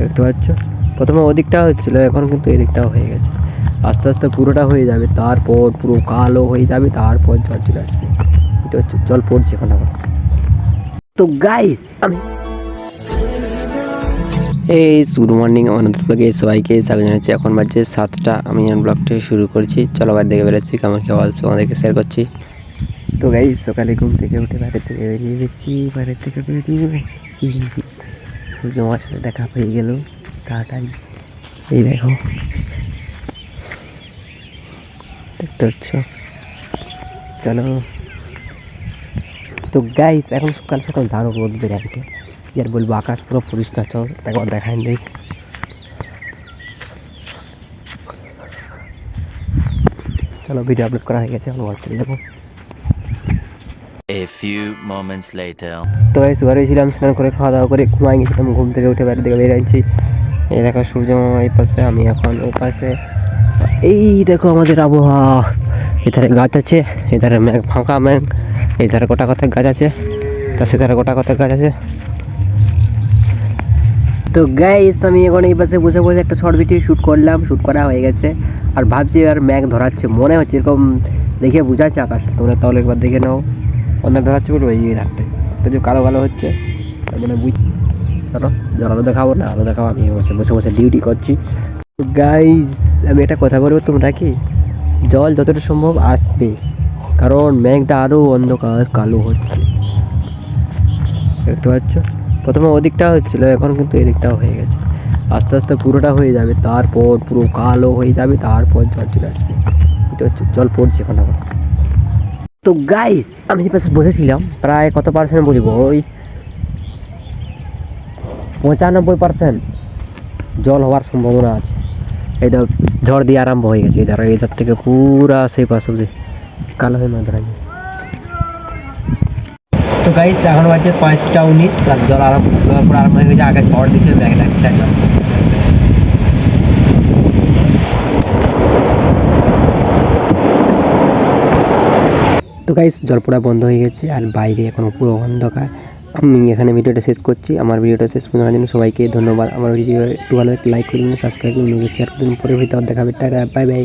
দেখতে পাচ্ছ, প্রথমে ওদিকটা হচ্ছিল, এখন কিন্তু এদিকটাও হয়ে গেছে। আস্তে আস্তে পুরোটা হয়ে যাবে, তারপর পুরো কালো হয়ে যাবে, তারপর জল চলে আসবে। এটা হচ্ছে জল পড়ছে এখন আবার। তো গাইস আমি এই গুড মর্নিং আমার নতুন ব্লগে সবাইকে স্বাগত জানাচ্ছি। এখন বাজছে 7টা, আমি ব্লগটা শুরু করছি। চলো বাইরে থেকে বেরোচ্ছি, কেমন কি আওয়াজ আমাদেরকে শেয়ার করছি। তো গাইস সকালে ঘুম থেকে উঠে বাইরে থেকে বেরিয়ে গেছি। বাইরে থেকে বেরিয়ে সূর্য আমার সাথে দেখা হয়ে গেল তাড়াতাড়ি। এই দেখো, দেখতে পাচ্ছ। চলো তো গাইস এখন সকাল সকাল দারুণ রোদ বেড়েছে, আর বলবো আকাশ পুরো পরিষ্কার। চল একবার দেখাই দেই। চলো ভিডিও আপলোড করা হয়ে গেছে, এখন ঘর চলে যাবো। A few moments later. তো গাইস ঘরে ছিলাম, স্নান করে খাওয়া দাওয়া করে ঘুমাই গেছিলাম। ঘুম থেকে উঠে বাইরে দিকে বেরিয়েছি। এই দেখো সূর্য এই পাশে, আমি এখন ওই পাশে। এই দেখো আমাদের আবহাওয়া, এধারে গাছ আছে, এধারে মেঘ ফাঁকা মেঘ, এধারে গোটা কথা গাছ আছে, তা সেধারে গোটা কথা গাছ আছে। তো গাইস আমি এখন এই পাশে বসে বসে একটা শর্ট ভিডিও শ্যুট করলাম, শ্যুট করা হয়ে গেছে। আর ভাবছি আর মেঘ ধরাচ্ছে, মনে হচ্ছে এরকম দেখে বোঝাচ্ছে আকাশ। তোমরা তাহলে একবার দেখে নাও, অন্য ধরাচ্ছে বলবো এই রাখতে যে কালো কালো হচ্ছে, তার মানে বুঝ। চলো জল আলো দেখাবো না, আলো দেখাবো, আমি বসে বসে বসে ডিউটি করছি। গাইস আমি একটা কথা বলবো, তোমরা কি জল যতটা সম্ভব আসবে, কারণ মেঘটা আরও অন্ধকার কালো হচ্ছে। দেখতে পাচ্ছ, প্রথমে ওদিকটা হচ্ছিল, এখন কিন্তু এদিকটাও হয়ে গেছে। আস্তে আস্তে পুরোটা হয়ে যাবে, তারপর পুরো কালো হয়ে যাবে, তারপর জল চলে আসবে। এটা হচ্ছে জল পড়ছে এখন আবার। তো গাইস আমি যে পাশে বসেছিলাম, প্রায় কত পার্সেন্ট বলবো, ওই 95% জল হওয়ার সম্ভাবনা আছে। এই ধর ঝড় দিয়ে আরম্ভ হয়ে গেছে, এধার থেকে পুরা সেই পাশ অব্দি কালো হয়ে মাছ ধরা যায়। তো গাইস এখন বাজছে 5টা 19, আর জল আরম্ভ হয়ে গেছে। আগে ঝড় দিচ্ছে, ব্যাগ লাগছে একদম। তো গাইস জল পড়া বন্ধ হয়ে গেছে, আর বাইরে এখনো পুরো অন্ধকার। আমি এখানে ভিডিওটা শেষ করছি। আমার ভিডিওটা শেষ পর্যন্ত জন্য সবাইকে ধন্যবাদ। আমার ভিডিও একটু ভালো লাইক করুন, সাবস্ক্রাইব করুন, শেয়ার করুন। পরের ভিডিও দেখাবে। Tata, bye bye.